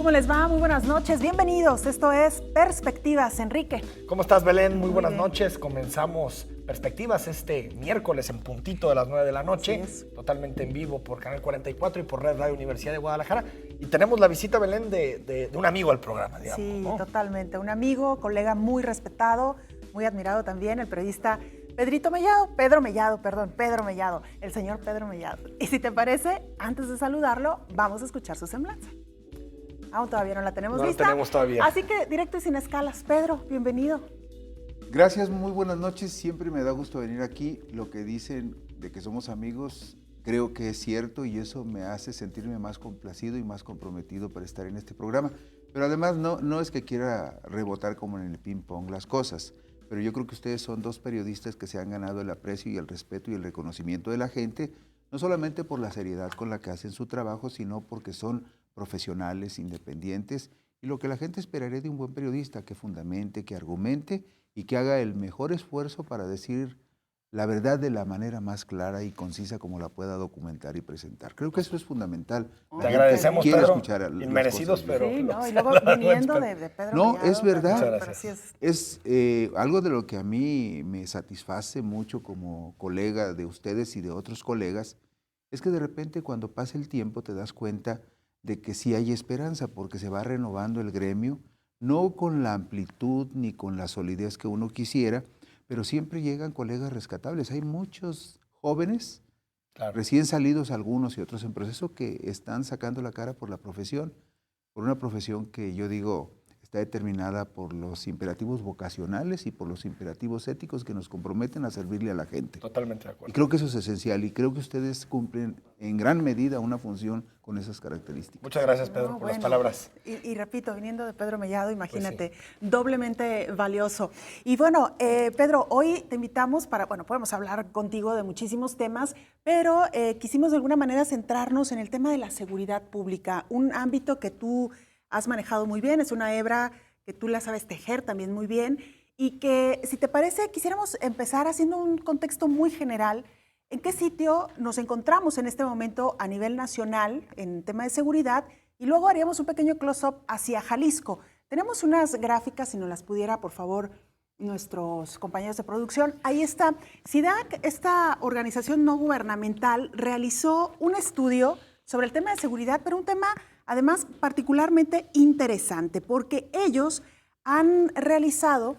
¿Cómo les va? Muy buenas noches, bienvenidos. Esto es Perspectivas, Enrique. ¿Cómo estás, Belén? Muy buenas noches. Comenzamos Perspectivas este miércoles en puntito de las 9 de la noche, totalmente en vivo por Canal 44 y por Red Radio Universidad de Guadalajara. Y tenemos la visita, Belén, de un amigo al programa, digamos. Sí, ¿no? Totalmente. Un amigo, colega muy respetado, muy admirado también, el periodista Pedro Mellado, el señor Pedro Mellado. Y si te parece, antes de saludarlo, vamos a escuchar su semblanza. Aún todavía no la tenemos lista. No la tenemos todavía. Así que directo y sin escalas. Pedro, bienvenido. Gracias, muy buenas noches. Siempre me da gusto venir aquí. Lo que dicen de que somos amigos, creo que es cierto y eso me hace sentirme más complacido y más comprometido para estar en este programa. Pero además no es que quiera rebotar como en el ping-pong las cosas, pero yo creo que ustedes son dos periodistas que se han ganado el aprecio y el respeto y el reconocimiento de la gente, no solamente por la seriedad con la que hacen su trabajo, sino porque son profesionales, independientes, y lo que la gente esperaría de un buen periodista, que fundamente, que argumente y que haga el mejor esfuerzo para decir la verdad de la manera más clara y concisa como la pueda documentar y presentar. Creo que eso es fundamental. Te agradecemos, quiere Pedro, escuchar inmerecidos, pero... Sí, no, y luego viniendo de Pedro No, Mellado, es verdad. pero sí Es algo de lo que a mí me satisface mucho como colega de ustedes y de otros colegas, es que de repente cuando pasa el tiempo te das cuenta de que sí hay esperanza, porque se va renovando el gremio, no con la amplitud ni con la solidez que uno quisiera, pero siempre llegan colegas rescatables. Hay muchos jóvenes, recién salidos algunos y otros en proceso, que están sacando la cara por la profesión, por una profesión que yo digo está determinada por los imperativos vocacionales y por los imperativos éticos que nos comprometen a servirle a la gente. Totalmente de acuerdo. Y creo que eso es esencial y creo que ustedes cumplen en gran medida una función con esas características. Muchas gracias, Pedro, por las palabras. Y repito, viniendo de Pedro Mellado, imagínate, pues sí, doblemente valioso. Y bueno, Pedro, hoy te invitamos para, podemos hablar contigo de muchísimos temas, pero quisimos de alguna manera centrarnos en el tema de la seguridad pública, un ámbito que tú has manejado muy bien, es una hebra que tú la sabes tejer también muy bien, y que, si te parece, quisiéramos empezar haciendo un contexto muy general. ¿En qué sitio nos encontramos en este momento a nivel nacional en tema de seguridad? Y luego haríamos un pequeño close-up hacia Jalisco. Tenemos unas gráficas, si nos las pudiera, por favor, nuestros compañeros de producción. Ahí está. SIDAC, esta organización no gubernamental, realizó un estudio sobre el tema de seguridad, pero un tema, además, particularmente interesante, porque ellos han realizado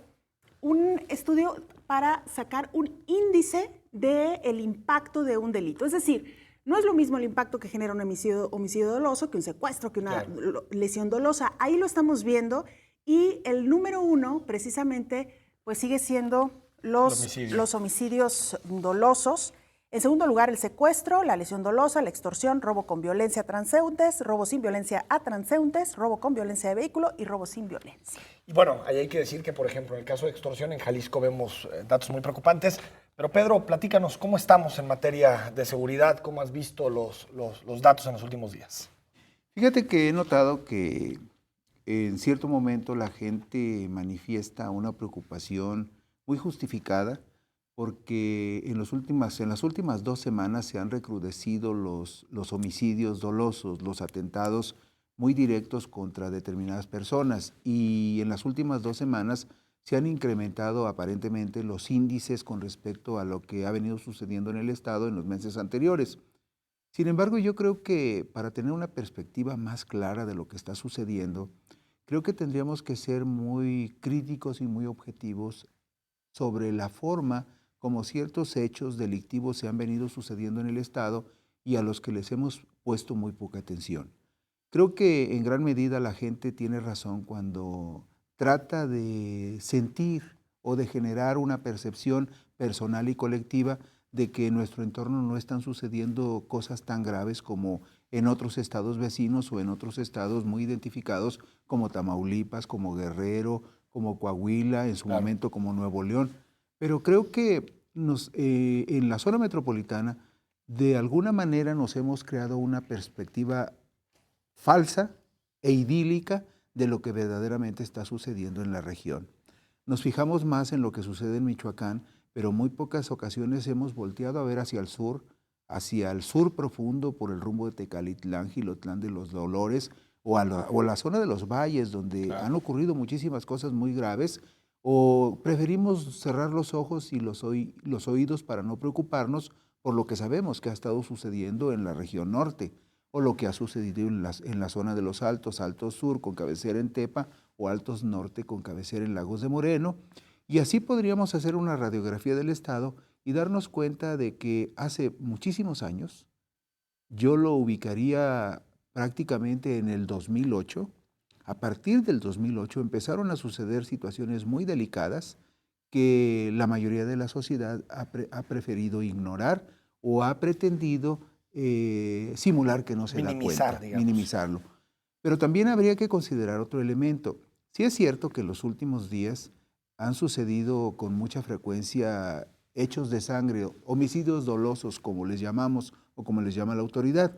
un estudio para sacar un índice del impacto de un delito. Es decir, no es lo mismo el impacto que genera un homicidio doloso que un secuestro, que una lesión dolosa. Ahí lo estamos viendo y el número uno, precisamente, pues sigue siendo los homicidios dolosos. En segundo lugar, el secuestro, la lesión dolosa, la extorsión, robo con violencia a transeúntes, robo sin violencia a transeúntes, robo con violencia de vehículo y robo sin violencia. Y bueno, ahí hay que decir que, por ejemplo, en el caso de extorsión en Jalisco vemos datos muy preocupantes. Pero Pedro, platícanos, ¿cómo estamos en materia de seguridad? ¿Cómo has visto los datos en los últimos días? Fíjate que he notado que en cierto momento la gente manifiesta una preocupación muy justificada, porque en las últimas 2 semanas se han recrudecido los homicidios dolosos, los atentados muy directos contra determinadas personas, y en las últimas 2 semanas se han incrementado aparentemente los índices con respecto a lo que ha venido sucediendo en el Estado en los meses anteriores. Sin embargo, yo creo que para tener una perspectiva más clara de lo que está sucediendo, creo que tendríamos que ser muy críticos y muy objetivos sobre la forma como ciertos hechos delictivos se han venido sucediendo en el Estado y a los que les hemos puesto muy poca atención. Creo que en gran medida la gente tiene razón cuando trata de sentir o de generar una percepción personal y colectiva de que en nuestro entorno no están sucediendo cosas tan graves como en otros estados vecinos o en otros estados muy identificados como Tamaulipas, como Guerrero, como Coahuila, en su momento como Nuevo León. Pero creo que en la zona metropolitana, de alguna manera nos hemos creado una perspectiva falsa e idílica de lo que verdaderamente está sucediendo en la región. Nos fijamos más en lo que sucede en Michoacán, pero muy pocas ocasiones hemos volteado a ver hacia el sur profundo por el rumbo de Tecalitlán, Jilotlán de los Dolores, o a la zona de los valles, donde han ocurrido muchísimas cosas muy graves, o preferimos cerrar los ojos y los oídos para no preocuparnos por lo que sabemos que ha estado sucediendo en la región norte, o lo que ha sucedido en la zona de los Altos, Altos Sur con cabecera en Tepa, o Altos Norte con cabecera en Lagos de Moreno, y así podríamos hacer una radiografía del estado y darnos cuenta de que hace muchísimos años, yo lo ubicaría prácticamente en el 2008. A partir del 2008 empezaron a suceder situaciones muy delicadas que la mayoría de la sociedad ha preferido ignorar o ha pretendido simular que no se da cuenta, digamos. minimizarlo. Pero también habría que considerar otro elemento. Sí es cierto que en los últimos días han sucedido con mucha frecuencia hechos de sangre, homicidios dolosos, como les llamamos o como les llama la autoridad,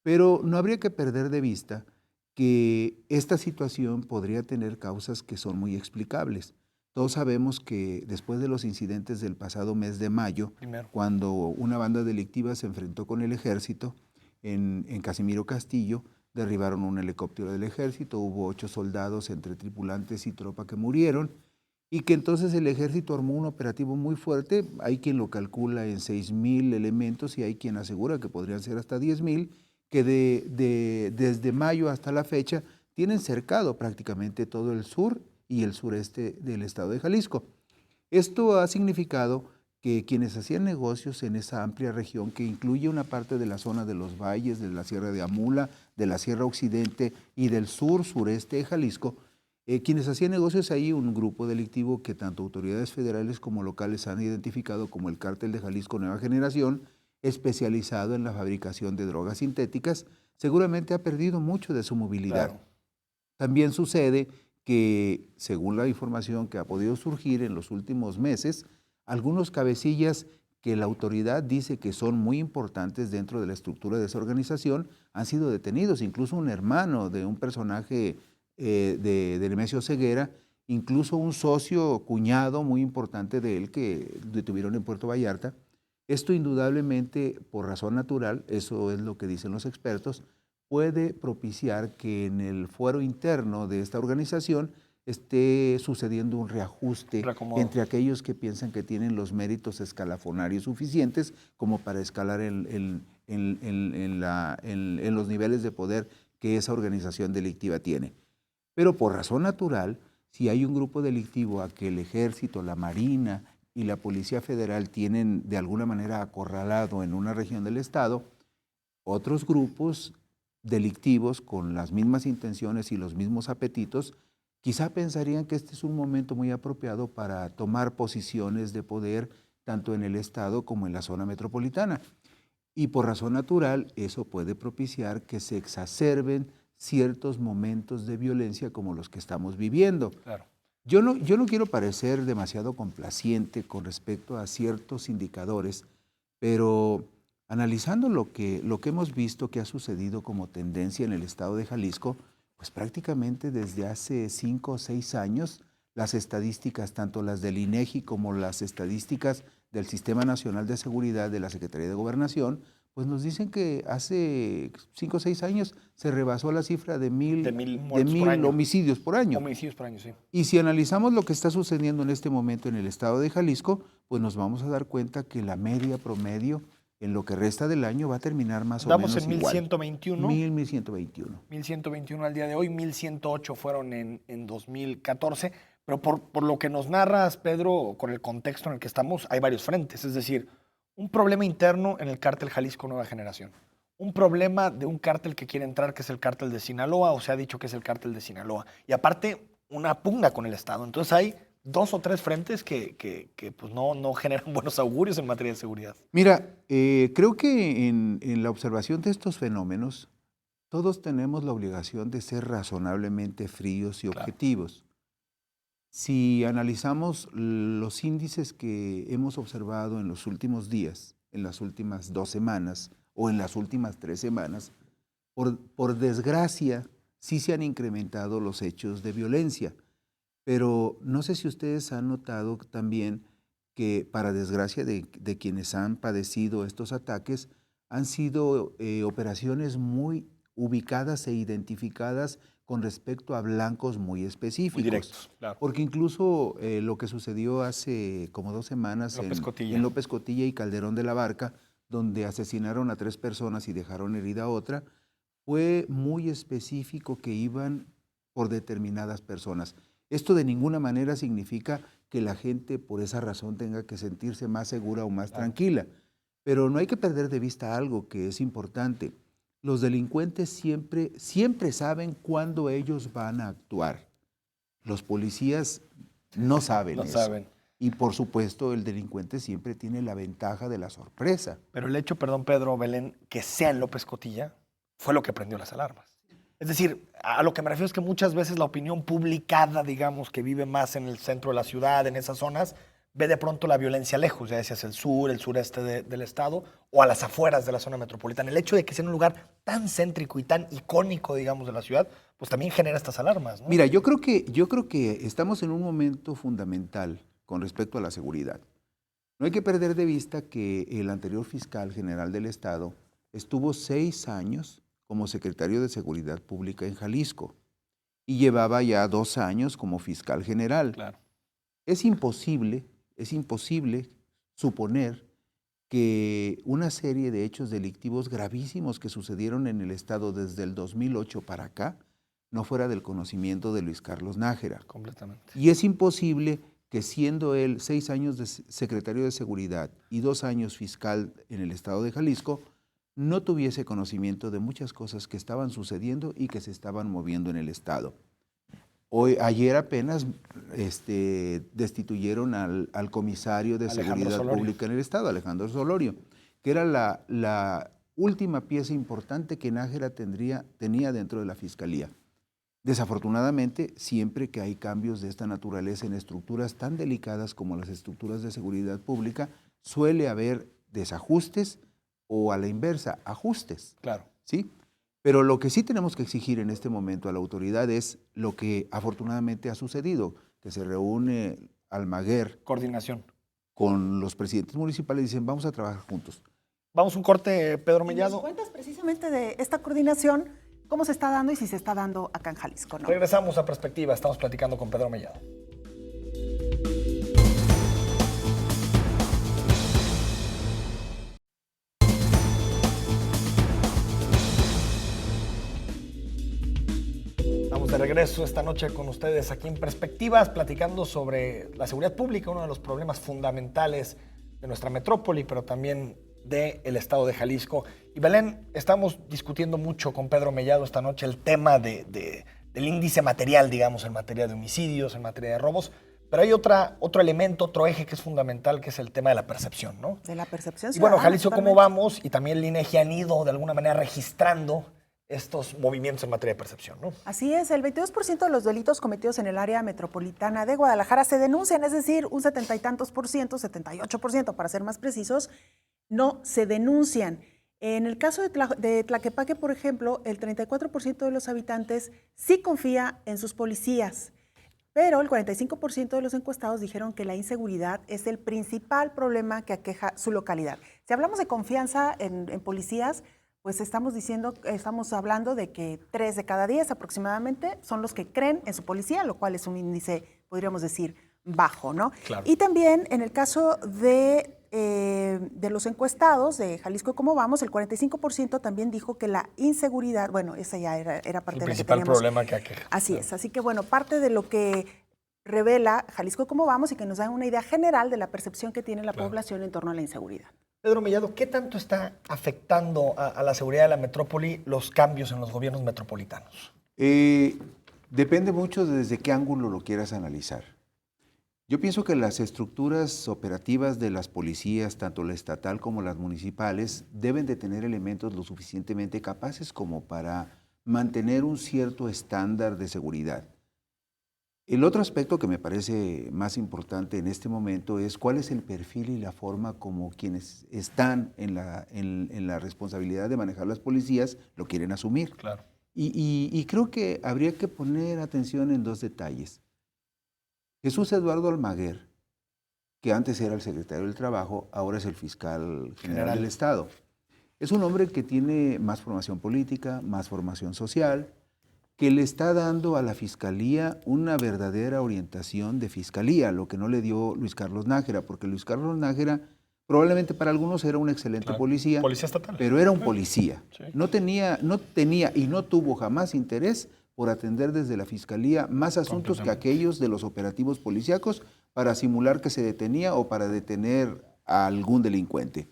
pero no habría que perder de vista que esta situación podría tener causas que son muy explicables. Todos sabemos que después de los incidentes del pasado mes de mayo, cuando una banda delictiva se enfrentó con el ejército en Casimiro Castillo, derribaron un helicóptero del ejército, hubo 8 soldados entre tripulantes y tropa que murieron, y que entonces el ejército armó un operativo muy fuerte. Hay quien lo calcula en 6,000 elementos y hay quien asegura que podrían ser hasta 10,000, que desde mayo hasta la fecha tienen cercado prácticamente todo el sur y el sureste del estado de Jalisco. Esto ha significado que quienes hacían negocios en esa amplia región, que incluye una parte de la zona de los valles, de la Sierra de Amula, de la Sierra Occidente y del sureste de Jalisco, quienes hacían negocios ahí, un grupo delictivo que tanto autoridades federales como locales han identificado como el Cártel de Jalisco Nueva Generación, especializado en la fabricación de drogas sintéticas, seguramente ha perdido mucho de su movilidad. Claro. También sucede que, según la información que ha podido surgir en los últimos meses, algunos cabecillas que la autoridad dice que son muy importantes dentro de la estructura de esa organización han sido detenidos, incluso un hermano de un personaje de Nemesio Ceguera, incluso un socio, cuñado muy importante de él que detuvieron en Puerto Vallarta. Esto indudablemente, por razón natural, eso es lo que dicen los expertos, puede propiciar que en el fuero interno de esta organización esté sucediendo un reajuste entre aquellos que piensan que tienen los méritos escalafonarios suficientes como para escalar en los niveles de poder que esa organización delictiva tiene. Pero por razón natural, si hay un grupo delictivo a que el Ejército, la Marina y la Policía Federal tienen de alguna manera acorralado en una región del estado, otros grupos delictivos con las mismas intenciones y los mismos apetitos, quizá pensarían que este es un momento muy apropiado para tomar posiciones de poder tanto en el estado como en la zona metropolitana. Y por razón natural, eso puede propiciar que se exacerben ciertos momentos de violencia como los que estamos viviendo. Claro. Yo no quiero parecer demasiado complaciente con respecto a ciertos indicadores, pero analizando lo que hemos visto que ha sucedido como tendencia en el estado de Jalisco, pues prácticamente desde hace 5 o 6 años, las estadísticas, tanto las del INEGI como las estadísticas del Sistema Nacional de Seguridad de la Secretaría de Gobernación, pues nos dicen que hace 5 o 6 años se rebasó la cifra de mil homicidios por año. Homicidios por año, sí. Y si analizamos lo que está sucediendo en este momento en el estado de Jalisco, pues nos vamos a dar cuenta que la media promedio en lo que resta del año va a terminar más o menos igual. Estamos en 1121. 1121. 1121 al día de hoy, 1108 fueron en 2014. Pero por lo que nos narras, Pedro, con el contexto en el que estamos, hay varios frentes. Es decir, un problema interno en el cártel Jalisco Nueva Generación. Un problema de un cártel que quiere entrar, que es el cártel de Sinaloa, o se ha dicho que es el cártel de Sinaloa. Y aparte, una pugna con el Estado. Entonces hay 2 o 3 frentes que pues no generan buenos augurios en materia de seguridad. Mira, creo que en la observación de estos fenómenos, todos tenemos la obligación de ser razonablemente fríos y objetivos. Si analizamos los índices que hemos observado en los últimos días, en las últimas 2 semanas o en las últimas 3 semanas, por desgracia sí se han incrementado los hechos de violencia. Pero no sé si ustedes han notado también que, para desgracia de quienes han padecido estos ataques, han sido operaciones muy ubicadas e identificadas con respecto a blancos muy específicos. Muy directos, claro. Porque incluso lo que sucedió hace como 2 semanas en López Cotilla y Calderón de la Barca, donde asesinaron a 3 personas y dejaron herida a otra, fue muy específico que iban por determinadas personas. Esto de ninguna manera significa que la gente por esa razón tenga que sentirse más segura o más tranquila. Pero no hay que perder de vista algo que es importante. Los delincuentes siempre saben cuándo ellos van a actuar. Los policías no saben eso. Y por supuesto el delincuente siempre tiene la ventaja de la sorpresa. Pero el hecho, perdón Pedro, Belén, que sea en López Cotilla, fue lo que prendió las alarmas. Es decir, a lo que me refiero es que muchas veces la opinión publicada, digamos, que vive más en el centro de la ciudad, en esas zonas, ve de pronto la violencia lejos, ya decías el sur, el sureste del estado, o a las afueras de la zona metropolitana. El hecho de que sea en un lugar tan céntrico y tan icónico, digamos, de la ciudad, pues también genera estas alarmas, ¿no? Mira, yo creo que estamos en un momento fundamental con respecto a la seguridad. No hay que perder de vista que el anterior fiscal general del estado estuvo 6 años como secretario de Seguridad Pública en Jalisco y llevaba ya 2 años como fiscal general. Claro. Es imposible suponer que una serie de hechos delictivos gravísimos que sucedieron en el estado desde el 2008 para acá no fuera del conocimiento de Luis Carlos Nájera. Completamente. Y es imposible que siendo él 6 años de secretario de Seguridad y 2 años fiscal en el estado de Jalisco, no tuviese conocimiento de muchas cosas que estaban sucediendo y que se estaban moviendo en el estado. Ayer apenas destituyeron al comisario de Seguridad Pública en el estado, Alejandro Solorio, que era la última pieza importante que Nájera tenía dentro de la fiscalía. Desafortunadamente, siempre que hay cambios de esta naturaleza en estructuras tan delicadas como las estructuras de seguridad pública, suele haber desajustes o a la inversa, ajustes. Claro. ¿Sí? Pero lo que sí tenemos que exigir en este momento a la autoridad es lo que afortunadamente ha sucedido, que se reúne Almaguer. Coordinación. Con los presidentes municipales y dicen, vamos a trabajar juntos. Vamos a un corte, Pedro Mellado. ¿Nos cuentas precisamente de esta coordinación, cómo se está dando y si se está dando acá en Jalisco, ¿no? Regresamos a Perspectiva, estamos platicando con Pedro Mellado. De regreso esta noche con ustedes aquí en Perspectivas, platicando sobre la seguridad pública, uno de los problemas fundamentales de nuestra metrópoli, pero también del estado de Jalisco. Y Belén, estamos discutiendo mucho con Pedro Mellado esta noche el tema del índice material, digamos, en materia de homicidios, en materia de robos, pero hay otro elemento, otro eje que es fundamental, que es el tema de la percepción, ¿no? De la percepción ciudadana. Y bueno, Jalisco, totalmente. ¿cómo vamos? Y también el INEGI han ido de alguna manera registrando estos movimientos en materia de percepción, ¿no? Así es, el 22% de los delitos cometidos en el área metropolitana de Guadalajara se denuncian, es decir, un 70 y tantos por ciento, 78% para ser más precisos, no se denuncian. En el caso de Tlaquepaque, por ejemplo, el 34% de los habitantes sí confía en sus policías, pero el 45% de los encuestados dijeron que la inseguridad es el principal problema que aqueja su localidad. Si hablamos de confianza en policías, pues estamos hablando de que 3 de cada 10 aproximadamente son los que creen en su policía, lo cual es un índice, podríamos decir, bajo, ¿no? Claro. Y también en el caso de los encuestados de Jalisco ¿Cómo vamos? El 45% también dijo que la inseguridad, bueno, esa ya era parte de lo que teníamos. El principal problema que aqueja. Así es, así que bueno, parte de lo que revela Jalisco ¿Cómo vamos? Y que nos da una idea general de la percepción que tiene la población en torno a la inseguridad. Pedro Mellado, ¿qué tanto está afectando a la seguridad de la metrópoli los cambios en los gobiernos metropolitanos? Depende mucho desde qué ángulo lo quieras analizar. Yo pienso que las estructuras operativas de las policías, tanto la estatal como las municipales, deben de tener elementos lo suficientemente capaces como para mantener un cierto estándar de seguridad. El otro aspecto que me parece más importante en este momento es cuál es el perfil y la forma como quienes están en la responsabilidad de manejar las policías lo quieren asumir. Claro. Y creo que habría que poner atención en 2 detalles. Jesús Eduardo Almaguer, que antes era el secretario del Trabajo, ahora es el fiscal general del Estado. Es un hombre que tiene más formación política, más formación social, que le está dando a la Fiscalía una verdadera orientación de Fiscalía, lo que no le dio Luis Carlos Nájera, porque Luis Carlos Nájera probablemente para algunos era un excelente policía, Policía estatal. pero era un policía. Sí. No tenía y no tuvo jamás interés por atender desde la Fiscalía más asuntos que aquellos de los operativos policíacos para simular que se detenía o para detener a algún delincuente.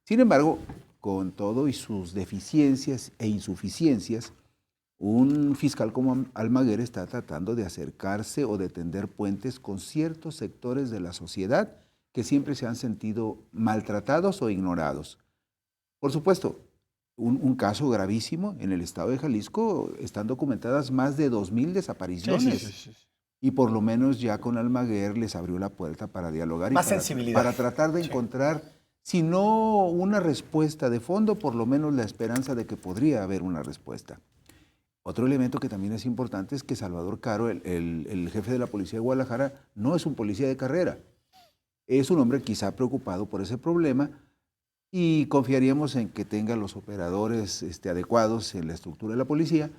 Sin embargo, con todo y sus deficiencias e insuficiencias, un fiscal como Almaguer está tratando de acercarse o de tender puentes con ciertos sectores de la sociedad que siempre se han sentido maltratados o ignorados. Por supuesto, un caso gravísimo en el estado de Jalisco, están documentadas más de 2,000 desapariciones. Sí. Y por lo menos ya con Almaguer les abrió la puerta para dialogar Más y sensibilidad. para tratar de encontrar, si no una respuesta de fondo, por lo menos la esperanza de que podría haber una respuesta. Otro elemento que también es importante es que Salvador Caro, el jefe de la policía de Guadalajara, no es un policía de carrera. Es un hombre quizá preocupado por ese problema y confiaríamos en que tenga los operadores adecuados en la estructura de la policía,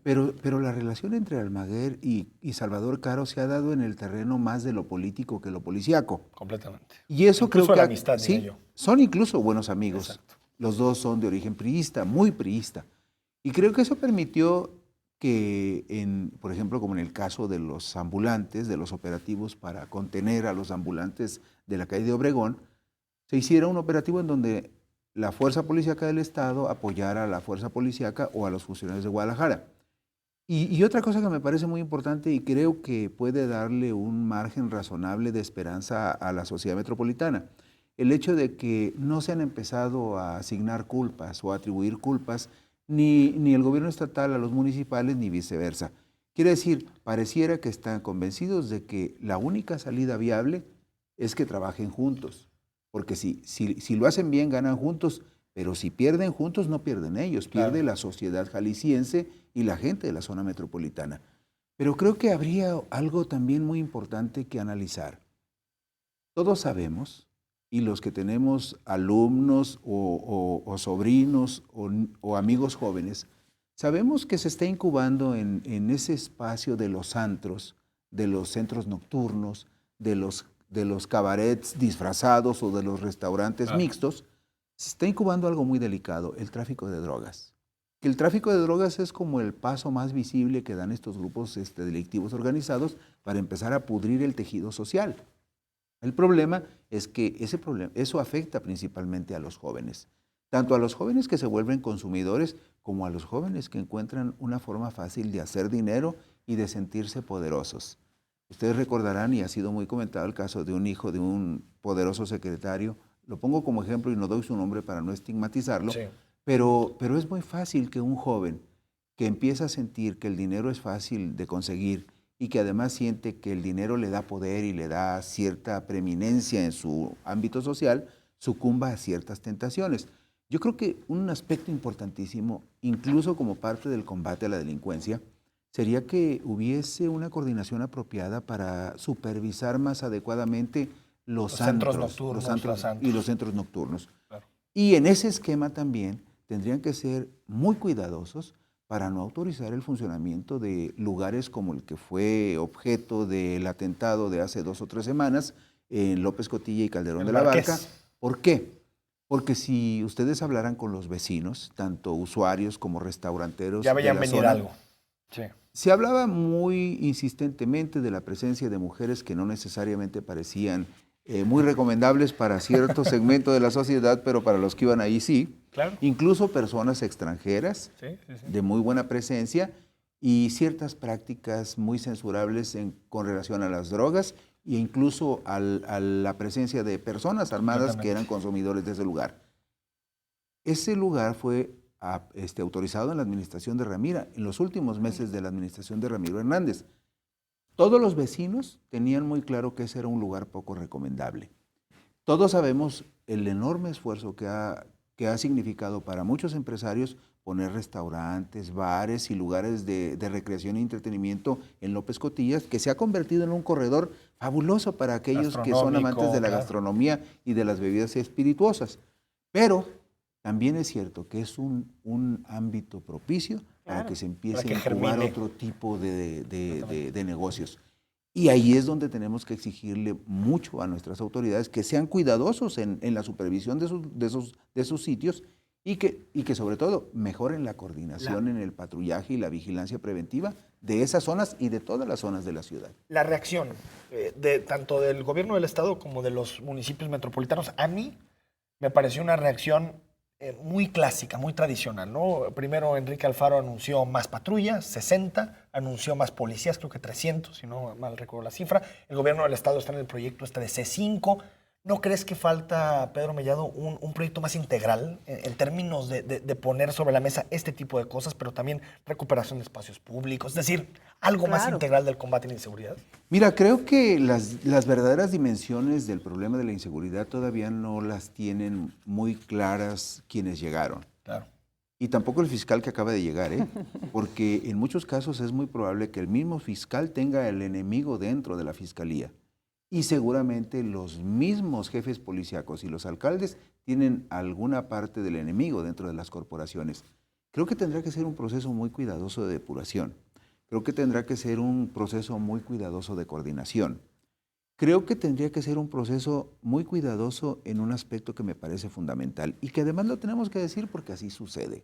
pero la relación entre Almaguer y Salvador Caro se ha dado en el terreno más de lo político que lo policíaco. Completamente. Y eso incluso creo que la amistad, diría yo. son incluso buenos amigos. Exacto. Los dos son de origen priista, muy priista. Y creo que eso permitió que, por ejemplo, como en el caso de los ambulantes, de los operativos para contener a los ambulantes de la calle de Obregón, se hiciera un operativo en donde la fuerza policíaca del Estado apoyara a la fuerza policíaca o a los funcionarios de Guadalajara. Y otra cosa que me parece muy importante y creo que puede darle un margen razonable de esperanza a la sociedad metropolitana, el hecho de que no se han empezado a asignar culpas o a atribuir culpas ni el gobierno estatal a los municipales ni viceversa. Quiere decir, pareciera que están convencidos de que la única salida viable es que trabajen juntos, porque si lo hacen bien ganan juntos, pero si pierden juntos no pierden ellos, pierde la sociedad jalisciense y la gente de la zona metropolitana. Pero creo que habría algo también muy importante que analizar. Todos sabemos, y los que tenemos alumnos o sobrinos o amigos jóvenes, sabemos que se está incubando en ese espacio de los antros, de los centros nocturnos, de los cabarets disfrazados o de los restaurantes mixtos, se está incubando algo muy delicado, el tráfico de drogas. El tráfico de drogas es como el paso más visible que dan estos grupos delictivos organizados para empezar a pudrir el tejido social. El problema es que eso afecta principalmente a los jóvenes, tanto a los jóvenes que se vuelven consumidores como a los jóvenes que encuentran una forma fácil de hacer dinero y de sentirse poderosos. Ustedes recordarán, y ha sido muy comentado el caso de un hijo de un poderoso secretario, lo pongo como ejemplo y no doy su nombre para no estigmatizarlo, pero es muy fácil que un joven que empieza a sentir que el dinero es fácil de conseguir y que además siente que el dinero le da poder y le da cierta preeminencia en su ámbito social, sucumba a ciertas tentaciones. Yo creo que un aspecto importantísimo, incluso como parte del combate a la delincuencia, sería que hubiese una coordinación apropiada para supervisar más adecuadamente los centros antros, nocturnos, y los centros nocturnos. Claro. Y en ese esquema también tendrían que ser muy cuidadosos para no autorizar el funcionamiento de lugares como el que fue objeto del atentado de hace 2 o 3 semanas en López Cotilla y Calderón de la Barca. ¿Por qué? Porque si ustedes hablaran con los vecinos, tanto usuarios como restauranteros, ya veían venir algo. Sí. Se hablaba muy insistentemente de la presencia de mujeres que no necesariamente parecían muy recomendables para cierto segmento de la sociedad, pero para los que iban ahí sí. Claro. Incluso personas extranjeras de muy buena presencia y ciertas prácticas muy censurables con relación a las drogas e incluso a la presencia de personas armadas que eran consumidores de ese lugar. Ese lugar fue autorizado en la administración de Ramírez, en los últimos meses de la administración de Ramiro Hernández. Todos los vecinos tenían muy claro que ese era un lugar poco recomendable. Todos sabemos el enorme esfuerzo que ha significado para muchos empresarios poner restaurantes, bares y lugares de recreación y entretenimiento en López Cotillas, que se ha convertido en un corredor fabuloso para aquellos que son amantes de la gastronomía y de las bebidas espirituosas. Pero también es cierto que es un ámbito propicio para que se empiece a incubar otro tipo de negocios. Y ahí es donde tenemos que exigirle mucho a nuestras autoridades que sean cuidadosos en la supervisión de esos sitios y que sobre todo mejoren la coordinación en el patrullaje y la vigilancia preventiva de esas zonas y de todas las zonas de la ciudad. La reacción tanto del gobierno del estado como de los municipios metropolitanos, a mí me pareció una reacción muy clásica, muy tradicional, ¿no? Primero Enrique Alfaro anunció más patrullas, 60, anunció más policías, creo que 300, si no mal recuerdo la cifra. El gobierno del estado está en el proyecto de C5. ¿No crees que falta, Pedro Mellado, un proyecto más integral en términos de poner sobre la mesa este tipo de cosas, pero también recuperación de espacios públicos? Es decir, algo más integral del combate a la inseguridad. Mira, creo que las verdaderas dimensiones del problema de la inseguridad todavía no las tienen muy claras quienes llegaron. Claro. Y tampoco el fiscal que acaba de llegar, porque en muchos casos es muy probable que el mismo fiscal tenga el enemigo dentro de la fiscalía. Y seguramente los mismos jefes policíacos y los alcaldes tienen alguna parte del enemigo dentro de las corporaciones. Creo que tendrá que ser un proceso muy cuidadoso de depuración. Creo que tendrá que ser un proceso muy cuidadoso de coordinación. Creo que tendría que ser un proceso muy cuidadoso en un aspecto que me parece fundamental y que además lo tenemos que decir porque así sucede.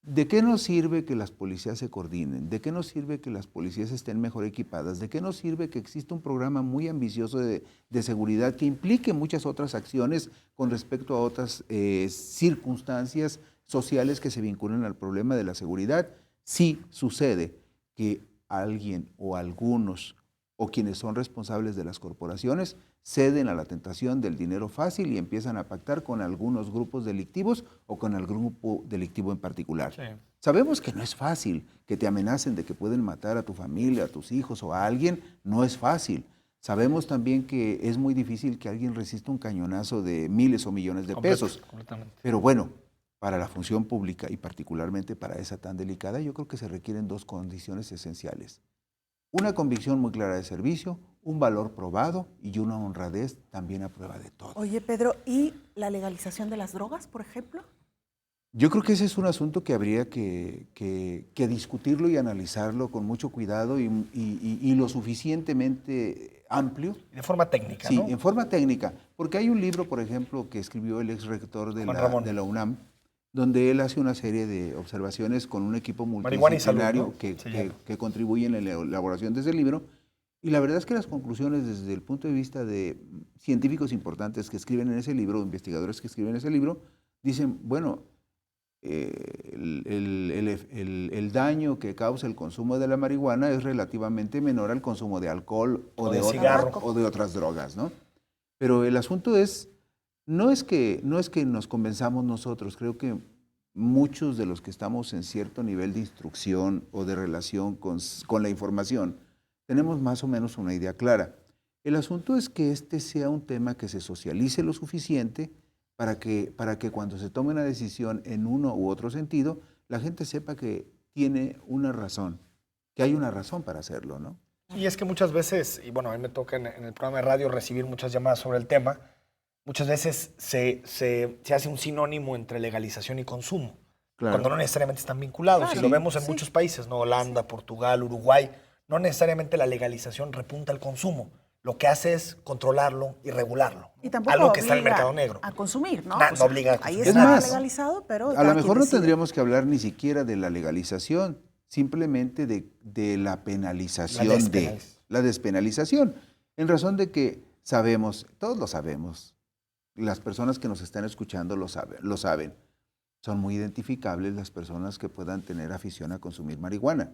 ¿De qué nos sirve que las policías se coordinen? ¿De qué nos sirve que las policías estén mejor equipadas? ¿De qué nos sirve que exista un programa muy ambicioso de seguridad que implique muchas otras acciones con respecto a otras circunstancias sociales que se vinculan al problema de la seguridad? Si sucede que alguien o algunos o quienes son responsables de las corporaciones ceden a la tentación del dinero fácil y empiezan a pactar con algunos grupos delictivos o con algún grupo delictivo en particular. Sí. Sabemos que no es fácil, que te amenacen de que pueden matar a tu familia, a tus hijos o a alguien, no es fácil. Sabemos también que es muy difícil que alguien resista un cañonazo de miles o millones de pesos. Completamente. Pero bueno, para la función pública y particularmente para esa tan delicada, yo creo que se requieren dos condiciones esenciales. Una convicción muy clara de servicio, un valor probado y una honradez también a prueba de todo. Oye, Pedro, ¿y la legalización de las drogas, por ejemplo? Yo creo que ese es un asunto que habría que discutirlo y analizarlo con mucho cuidado y lo suficientemente amplio. De forma técnica, sí, ¿no? Sí, en forma técnica. Porque hay un libro, por ejemplo, que escribió el ex rector de la UNAM, donde él hace una serie de observaciones con un equipo multidisciplinario que contribuye en la elaboración de ese libro. Y la verdad es que las conclusiones desde el punto de vista de científicos importantes que escriben en ese libro, investigadores que escriben en ese libro, dicen, bueno, el daño que causa el consumo de la marihuana es relativamente menor al consumo de alcohol o de otras drogas, ¿no? Pero el asunto es, no es que nos convenzamos nosotros, creo que muchos de los que estamos en cierto nivel de instrucción o de relación con la información, tenemos más o menos una idea clara. El asunto es que este sea un tema que se socialice lo suficiente para que cuando se tome una decisión en uno u otro sentido, la gente sepa que tiene una razón, que hay una razón para hacerlo, ¿no? Y es que muchas veces, y bueno, a mí me toca en el programa de radio recibir muchas llamadas sobre el tema, muchas veces se hace un sinónimo entre legalización y consumo, cuando no necesariamente están vinculados. Y lo vemos en muchos países, ¿no? Holanda, Portugal, Uruguay. No necesariamente la legalización repunta al consumo. Lo que hace es controlarlo y regularlo. Y tampoco algo que está en el mercado negro. A consumir, ¿no? No obliga a consumir. Ahí está legalizado, pero a lo mejor no tendríamos que hablar ni siquiera de la legalización, simplemente de la penalización, la despenalización. En razón de que sabemos, todos lo sabemos, las personas que nos están escuchando lo saben. Son muy identificables las personas que puedan tener afición a consumir marihuana.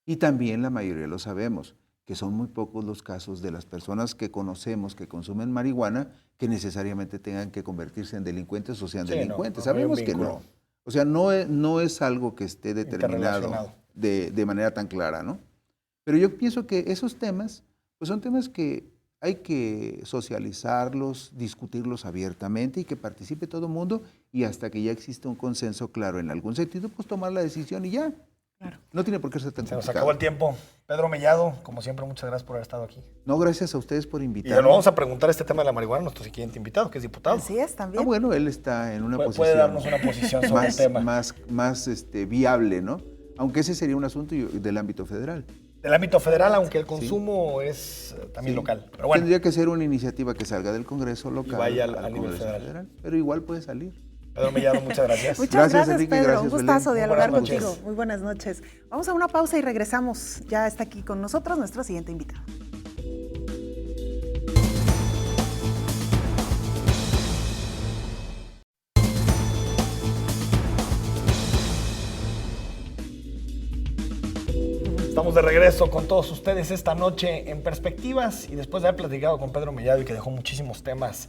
Y también la mayoría lo sabemos, que son muy pocos los casos de las personas que conocemos que consumen marihuana que necesariamente tengan que convertirse en delincuentes o sean delincuentes. Sabemos que no. O sea, no es algo que esté determinado de manera tan clara, ¿no? Pero yo pienso que esos temas, pues son temas que hay que socializarlos, discutirlos abiertamente y que participe todo el mundo y hasta que ya exista un consenso claro en algún sentido, pues tomar la decisión y ya. No tiene por qué ser tan Se nos complicado. acabó el tiempo. Pedro Mellado, como siempre, muchas gracias por haber estado aquí. No, gracias a ustedes por Y invitarme. ya nos vamos a preguntar este tema de la marihuana a nuestro siguiente invitado, que es diputado. Así es, también. Ah, bueno, él está en una Puede posición darnos una posición sobre el tema. más viable, ¿no? Aunque ese sería un asunto del ámbito federal. Del ámbito federal, aunque el consumo es también local. Pero bueno, Tendría que ser una iniciativa que salga del Congreso local y vaya a nivel Congreso federal. Pero igual puede salir. Pedro Mellado, muchas gracias. Muchas Gracias, gracias, Enrique, Pedro. gracias, Un gustazo Belén. dialogar Buenas noches. contigo. Muy buenas noches. Vamos a una pausa y regresamos. Ya está aquí con nosotros nuestro siguiente invitado. Estamos de regreso con todos ustedes esta noche en Perspectivas y después de haber platicado con Pedro Mellado y que dejó muchísimos temas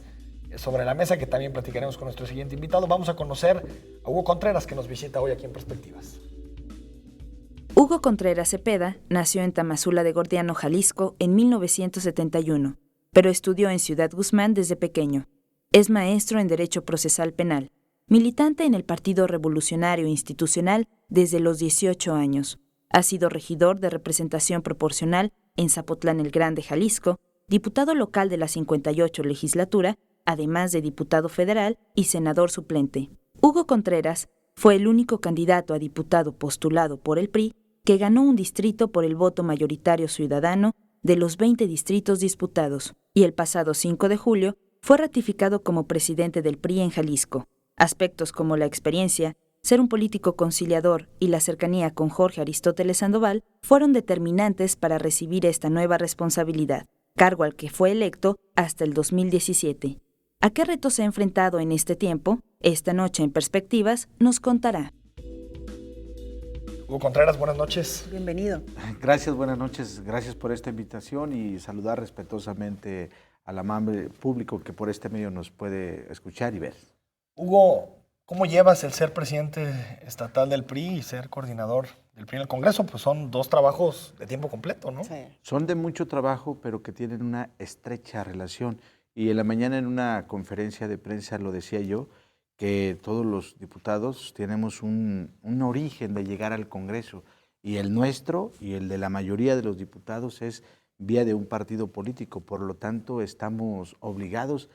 sobre la mesa que también platicaremos con nuestro siguiente invitado, vamos a conocer a Hugo Contreras que nos visita hoy aquí en Perspectivas. Hugo Contreras Cepeda nació en Tamazula de Gordiano, Jalisco, en 1971, pero estudió en Ciudad Guzmán desde pequeño. Es maestro en Derecho Procesal Penal, militante en el Partido Revolucionario Institucional desde los 18 años. Ha sido regidor de representación proporcional en Zapotlán el Grande, Jalisco, diputado local de la 58 legislatura, además de diputado federal y senador suplente. Hugo Contreras fue el único candidato a diputado postulado por el PRI que ganó un distrito por el voto mayoritario ciudadano de los 20 distritos disputados, y el pasado 5 de julio fue ratificado como presidente del PRI en Jalisco. Aspectos como la experiencia, ser un político conciliador y la cercanía con Jorge Aristóteles Sandoval fueron determinantes para recibir esta nueva responsabilidad, cargo al que fue electo hasta el 2017. ¿A qué retos se ha enfrentado en este tiempo? Esta noche en Perspectivas nos contará. Hugo Contreras, buenas noches. Bienvenido. Gracias, buenas noches. Gracias por esta invitación y saludar respetuosamente al amable público que por este medio nos puede escuchar y ver. Hugo, ¿cómo llevas el ser presidente estatal del PRI y ser coordinador del PRI en el Congreso? Pues son dos trabajos de tiempo completo, ¿no? Sí. Son de mucho trabajo, pero que tienen una estrecha relación. Y en la mañana en una conferencia de prensa lo decía yo, que todos los diputados tenemos un origen de llegar al Congreso, y el nuestro y el de la mayoría de los diputados es vía de un partido político. Por lo tanto, estamos obligados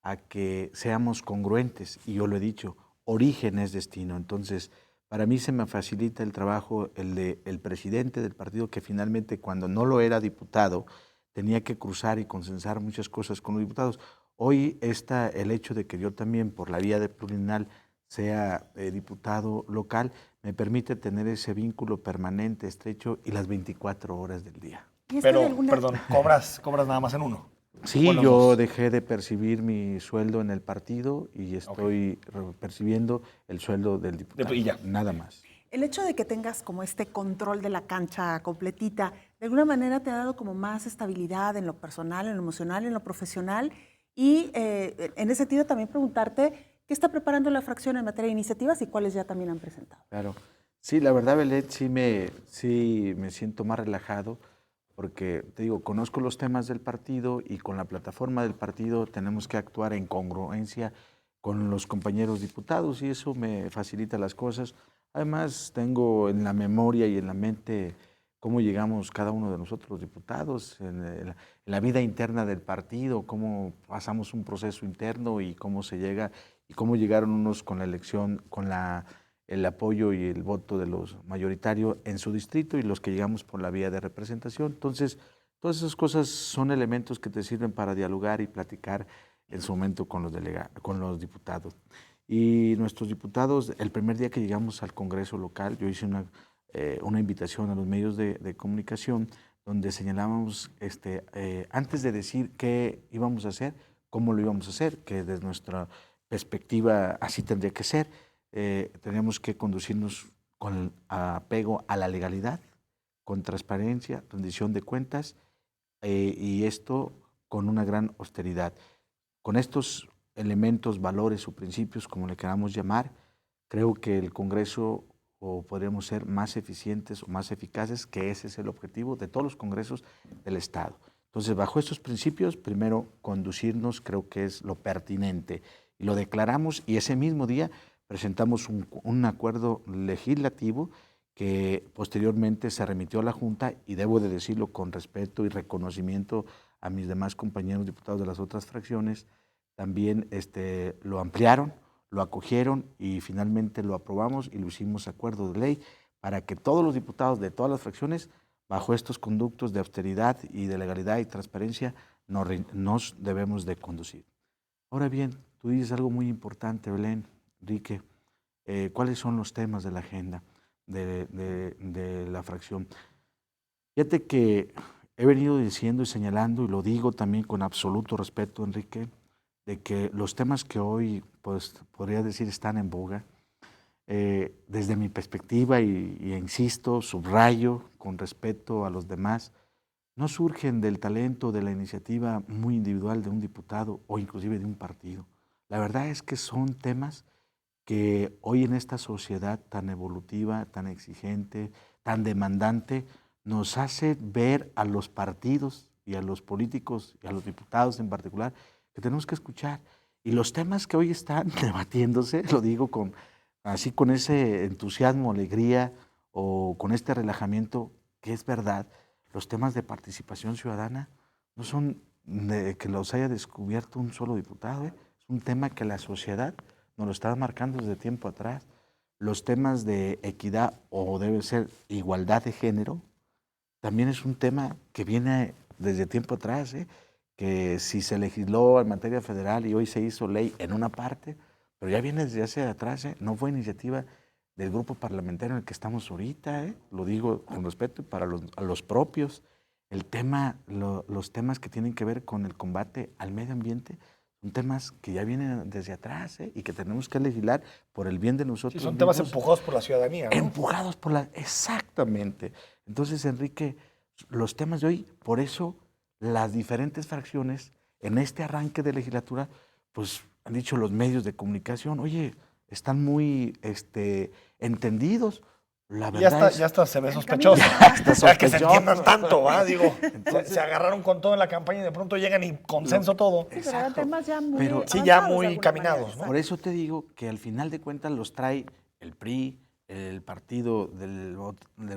a que seamos congruentes, y yo lo he dicho, origen es destino. Entonces, para mí se me facilita el trabajo el presidente del partido, que finalmente cuando no lo era diputado tenía que cruzar y consensar muchas cosas con los diputados. Hoy el hecho de que yo también por la vía de plurinominal sea diputado local me permite tener ese vínculo permanente, estrecho y las 24 horas del día. ¿Y está de Pero, alguna- perdón, cobras nada más en uno. Sí, Bueno, yo dos. dejé de percibir mi sueldo en el partido y estoy percibiendo el sueldo del diputado. Y ya. Nada más. El hecho de que tengas como este control de la cancha completita, de alguna manera te ha dado como más estabilidad en lo personal, en lo emocional, en lo profesional. Y en ese sentido también preguntarte qué está preparando la fracción en materia de iniciativas y cuáles ya también han presentado. Claro. Sí, la verdad, Belén, sí me siento más relajado porque, te digo, conozco los temas del partido y con la plataforma del partido tenemos que actuar en congruencia con los compañeros diputados y eso me facilita las cosas. Además, tengo en la memoria y en la mente cómo llegamos cada uno de nosotros los diputados, en la vida interna del partido, cómo pasamos un proceso interno y cómo se llega, y cómo llegaron unos con la elección, con el apoyo y el voto de los mayoritarios en su distrito y los que llegamos por la vía de representación. Entonces, todas esas cosas son elementos que te sirven para dialogar y platicar en su momento con los diputados. Y nuestros diputados, el primer día que llegamos al Congreso local, yo hice una invitación a los medios de comunicación donde señalábamos, antes de decir qué íbamos a hacer, cómo lo íbamos a hacer, que desde nuestra perspectiva así tendría que ser, teníamos que conducirnos con apego a la legalidad, con transparencia, rendición de cuentas, y esto con una gran austeridad. Con estos elementos, valores o principios, como le queramos llamar, creo que el Congreso o podremos ser más eficientes o más eficaces, que ese es el objetivo de todos los congresos del Estado. Entonces, bajo estos principios, primero conducirnos creo que es lo pertinente. Y lo declaramos y ese mismo día presentamos un acuerdo legislativo que posteriormente se remitió a la Junta, y debo de decirlo con respeto y reconocimiento a mis demás compañeros diputados de las otras fracciones, también lo ampliaron, lo acogieron y finalmente lo aprobamos y lo hicimos acuerdo de ley para que todos los diputados de todas las fracciones, bajo estos conductos de austeridad y de legalidad y transparencia, nos debemos de conducir. Ahora bien, tú dices algo muy importante, Belén, Enrique, ¿cuáles son los temas de la agenda de la fracción? Fíjate que he venido diciendo y señalando, y lo digo también con absoluto respeto, Enrique, de que los temas que hoy, pues, podría decir, están en boga, desde mi perspectiva, y insisto, subrayo con respeto a los demás, no surgen del talento, de la iniciativa muy individual de un diputado o inclusive de un partido. La verdad es que son temas que hoy en esta sociedad tan evolutiva, tan exigente, tan demandante, nos hace ver a los partidos y a los políticos y a los diputados en particular que tenemos que escuchar. Y los temas que hoy están debatiéndose, lo digo así con ese entusiasmo, alegría o con este relajamiento, que es verdad, los temas de participación ciudadana no son que los haya descubierto un solo diputado, es un tema que la sociedad nos lo está marcando desde tiempo atrás. Los temas de equidad, o debe ser igualdad de género, también es un tema que viene desde tiempo atrás, que si se legisló en materia federal y hoy se hizo ley en una parte, pero ya viene desde hace atrás, no fue iniciativa del grupo parlamentario en el que estamos ahorita, lo digo con respeto para los propios. Los temas que tienen que ver con el combate al medio ambiente son temas que ya vienen desde atrás, y que tenemos que legislar por el bien de nosotros. Sí, son mismos. temas empujados por la ciudadanía, ¿no? Empujados por exactamente. Entonces, Enrique, los temas de hoy, por eso las diferentes fracciones en este arranque de legislatura, pues han dicho los medios de comunicación, oye, están muy entendidos. La verdad Ya está, se ve sospechoso. está O sea, que se sospechoso. entiendan tanto, ¿va? Digo, se agarraron con todo en la campaña y de pronto llegan y consenso todo. Sí, pero eran temas ya muy Pero- Sí, ya avanzados de muy alguna caminados, manera. ¿no? Por eso te digo que al final de cuentas los trae el PRI, el Partido del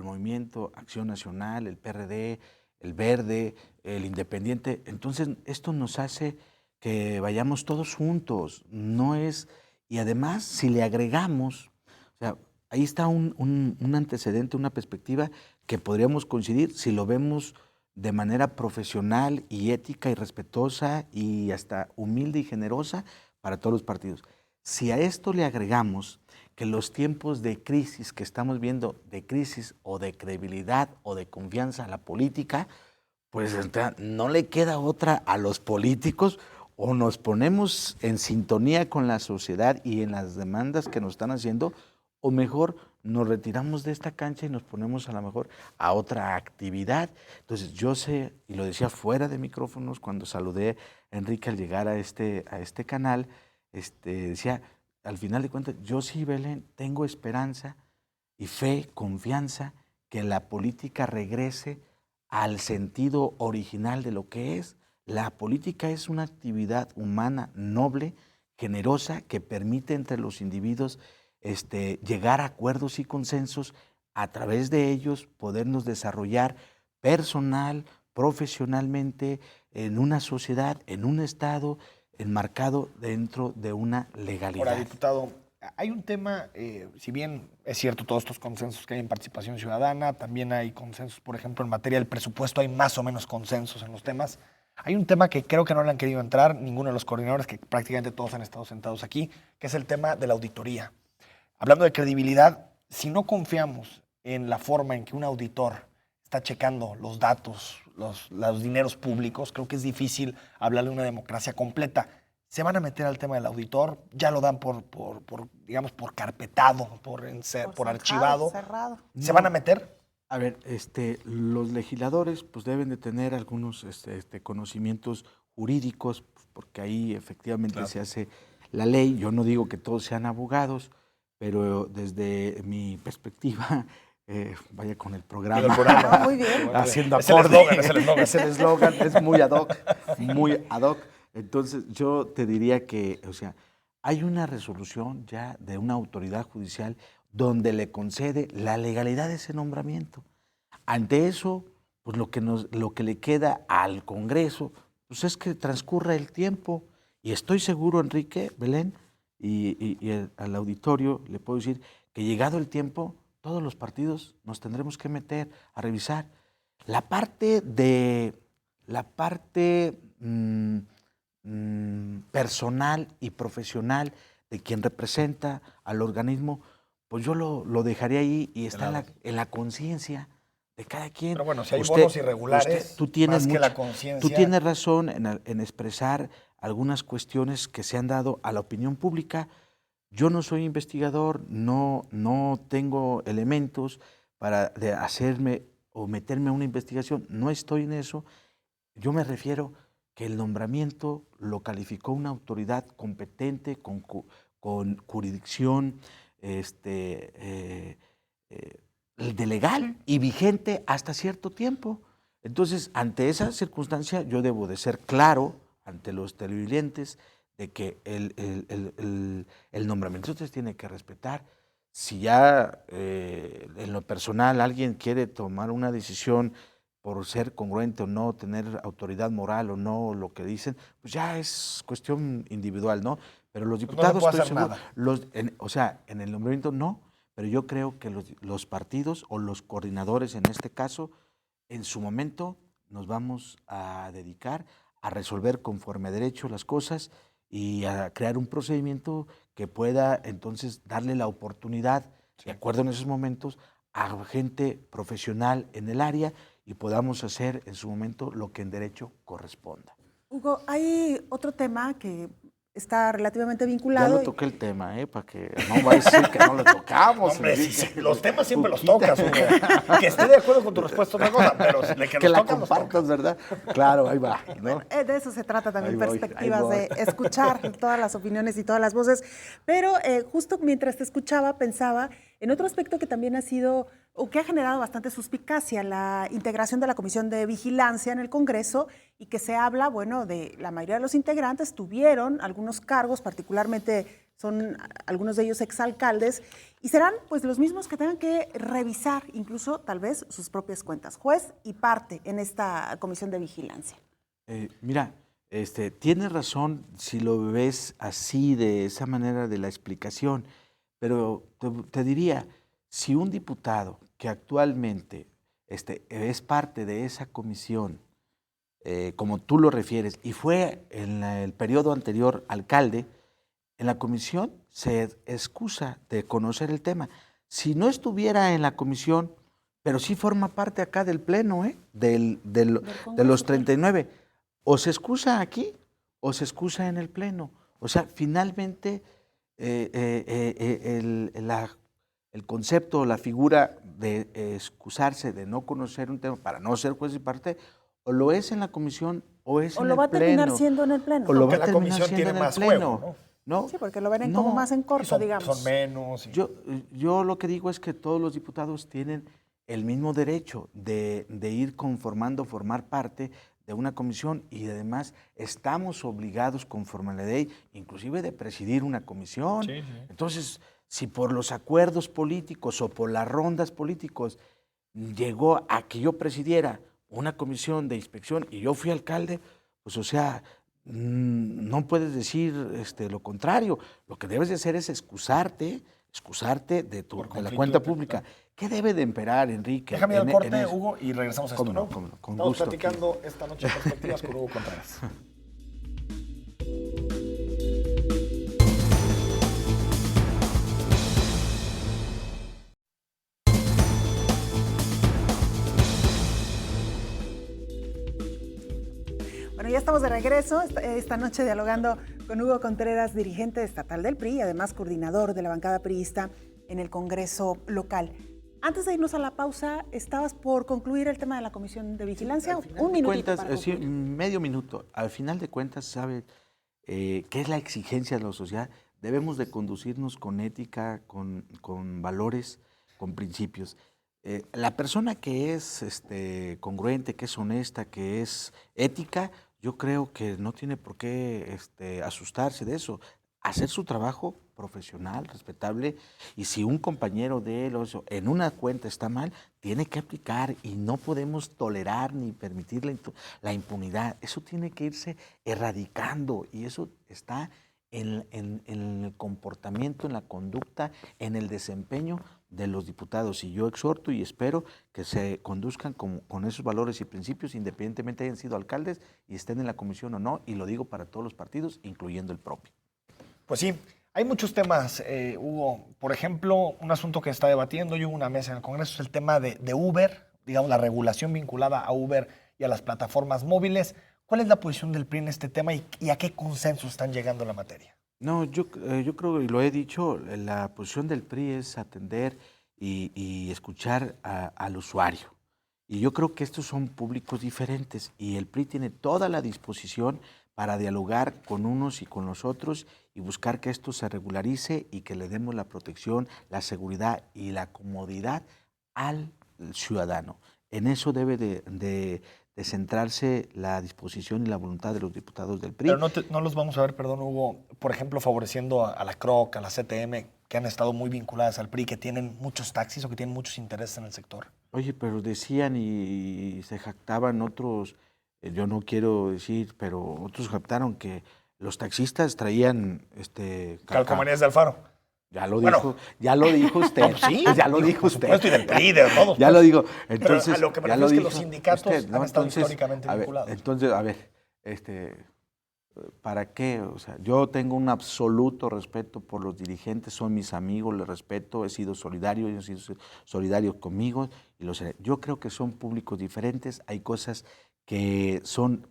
Movimiento Acción Nacional, el PRD, el Verde, el Independiente. Entonces, esto nos hace que vayamos todos juntos. Y además, si le agregamos, o sea, ahí está un antecedente, una perspectiva que podríamos coincidir si lo vemos de manera profesional y ética y respetuosa y hasta humilde y generosa para todos los partidos. Si a esto le agregamos que los tiempos de crisis que estamos viendo, de crisis o de credibilidad o de confianza a la política, pues no le queda otra a los políticos, o nos ponemos en sintonía con la sociedad y en las demandas que nos están haciendo, o mejor nos retiramos de esta cancha y nos ponemos a lo mejor a otra actividad. Entonces yo sé, y lo decía fuera de micrófonos cuando saludé a Enrique al llegar a este canal, decía, al final de cuentas, yo sí, Belén, tengo esperanza y fe, confianza, que la política regrese al sentido original de lo que es. La política es una actividad humana noble, generosa, que permite entre los individuos llegar a acuerdos y consensos, a través de ellos podernos desarrollar personal, profesionalmente, en una sociedad, en un Estado, enmarcado dentro de una legalidad. Ahora, diputado, hay un tema, si bien es cierto todos estos consensos que hay en participación ciudadana, también hay consensos, por ejemplo, en materia del presupuesto, hay más o menos consensos en los temas. Hay un tema que creo que no le han querido entrar ninguno de los coordinadores, que prácticamente todos han estado sentados aquí, que es el tema de la auditoría. Hablando de credibilidad, si no confiamos en la forma en que un auditor está checando los datos, los dineros públicos, creo que es difícil hablar de una democracia completa. Se van a meter al tema del auditor, ya lo dan por carpetado, por archivado. Cerrado. ¿Se van a meter? A ver, los legisladores pues deben de tener algunos conocimientos jurídicos, porque ahí efectivamente se hace la ley. Yo no digo que todos sean abogados, pero desde mi perspectiva, vaya con el programa. Muy bien. Haciendo Es el acorde. eslogan. Es el eslogan, es muy ad hoc, muy ad hoc. Entonces, yo te diría que, o sea, hay una resolución ya de una autoridad judicial donde le concede la legalidad de ese nombramiento. Ante eso, pues lo que le queda al Congreso, pues es que transcurra el tiempo. Y estoy seguro, Enrique, Belén, y al auditorio le puedo decir que llegado el tiempo, todos los partidos nos tendremos que meter a revisar la parte personal y profesional de quien representa al organismo, pues yo lo dejaría ahí y está en la conciencia de cada quien. Pero bueno, si hay bonos irregulares, tú tienes más que la conciencia. Tú tienes razón en expresar algunas cuestiones que se han dado a la opinión pública. Yo no soy investigador, no tengo elementos para hacerme o meterme a una investigación, no estoy en eso. Yo me refiero que el nombramiento lo calificó una autoridad competente, con jurisdicción de legal y vigente hasta cierto tiempo. Entonces, ante esa circunstancia, yo debo de ser claro ante los televidentes de que el nombramiento se tiene que respetar. Si ya en lo personal alguien quiere tomar una decisión por ser congruente o no, tener autoridad moral o no, lo que dicen, pues ya es cuestión individual, ¿no? Pero los diputados, pues no se puede hacer nada. En el nombramiento no, pero yo creo que los partidos o los coordinadores en este caso, en su momento nos vamos a dedicar a resolver conforme a derecho las cosas y a crear un procedimiento que pueda entonces darle la oportunidad, de acuerdo en esos momentos, a gente profesional en el área y podamos hacer en su momento lo que en derecho corresponda. Hugo, hay otro tema que está relativamente vinculado. Ya lo toqué el tema, para que no va a decir que no lo tocamos. Hombre, los temas siempre los tocas, Hugo. Que esté de acuerdo con tu respuesta otra cosa, pero que la compartas, ¿verdad? Claro, ahí va, ¿no? De eso se trata también, Ahí voy, perspectivas, de escuchar todas las opiniones y todas las voces. Pero justo mientras te escuchaba, pensaba en otro aspecto que también ha sido, o que ha generado bastante suspicacia, la integración de la Comisión de Vigilancia en el Congreso, y que se habla, bueno, de la mayoría de los integrantes tuvieron algunos cargos, particularmente son algunos de ellos exalcaldes, y serán pues los mismos que tengan que revisar incluso tal vez sus propias cuentas, juez y parte en esta Comisión de Vigilancia. Mira, tienes razón si lo ves así, de esa manera de la explicación, pero te diría, si un diputado que actualmente es parte de esa comisión, como tú lo refieres, y fue en el periodo anterior alcalde, en la comisión se excusa de conocer el tema. Si no estuviera en la comisión, pero sí forma parte acá del pleno, de los 39, o se excusa aquí o se excusa en el pleno. O sea, finalmente el concepto, la figura de excusarse, de no conocer un tema para no ser juez y parte, o lo es en la comisión o es en el pleno. O lo va a terminar siendo en el pleno. O lo va a la terminar comisión siendo tiene en el más pleno. juego, ¿no? Sí, porque lo ven como más en corto, digamos. Son menos. Y... Yo lo que digo es que todos los diputados tienen el mismo derecho de formar parte de una comisión, y además estamos obligados conforme a la ley, inclusive de presidir una comisión. Sí, sí. Entonces, si por los acuerdos políticos o por las rondas políticos llegó a que yo presidiera una comisión de inspección y yo fui alcalde, pues o sea, no puedes decir lo contrario. Lo que debes de hacer es excusarte de la cuenta pública. ¿Qué debe de imperar, Enrique? Déjame ir al corte, Hugo, y regresamos a esto, ¿no? Con Estamos gusto. platicando esta noche en Perspectivas con Hugo Contreras. Bueno, ya estamos de regreso esta noche dialogando con Hugo Contreras, dirigente estatal del PRI y además coordinador de la bancada priista en el Congreso local. Antes de irnos a la pausa, estabas por concluir el tema de la Comisión de Vigilancia. Un minutito para concluir. Medio minuto. Al final de cuentas, ¿sabe qué es la exigencia de la sociedad? Debemos de conducirnos con ética, con valores, con principios. La persona que es congruente, que es honesta, que es ética, yo creo que no tiene por qué asustarse de eso. Hacer su trabajo profesional, respetable, y si un compañero de él o eso, en una cuenta está mal, tiene que aplicar y no podemos tolerar ni permitir la impunidad. Eso tiene que irse erradicando y eso está en el comportamiento, en la conducta, en el desempeño de los diputados. Y yo exhorto y espero que se conduzcan con esos valores y principios, independientemente hayan sido alcaldes y estén en la comisión o no, y lo digo para todos los partidos, incluyendo el propio. Pues sí, hay muchos temas, Hugo. Por ejemplo, un asunto que está debatiendo, y hubo una mesa en el Congreso, es el tema de Uber, digamos, la regulación vinculada a Uber y a las plataformas móviles. ¿Cuál es la posición del PRI en este tema y a qué consenso están llegando en la materia? No, yo creo, y lo he dicho, la posición del PRI es atender y escuchar al usuario. Y yo creo que estos son públicos diferentes y el PRI tiene toda la disposición para dialogar con unos y con los otros y buscar que esto se regularice y que le demos la protección, la seguridad y la comodidad al ciudadano. En eso debe de centrarse la disposición y la voluntad de los diputados del PRI. Pero no los vamos a ver, perdón, Hugo, por ejemplo, favoreciendo a la CROC, a la CTM, que han estado muy vinculadas al PRI, que tienen muchos taxis o que tienen muchos intereses en el sector. Oye, pero decían y se jactaban otros, yo no quiero decir, pero otros jactaron que los taxistas traían calcomanías de Alfaro. Ya lo dijo usted. No, sí, ya lo dijo por usted. supuesto, y del PRI, de todos. Ya lo digo. Entonces, pero a lo que me refiero es que los sindicatos han estado históricamente vinculados. Entonces, a ver, ¿para qué? O sea, yo tengo un absoluto respeto por los dirigentes, son mis amigos, les respeto, he sido solidario, ellos han sido solidarios conmigo y lo seré. Yo creo que son públicos diferentes, hay cosas que son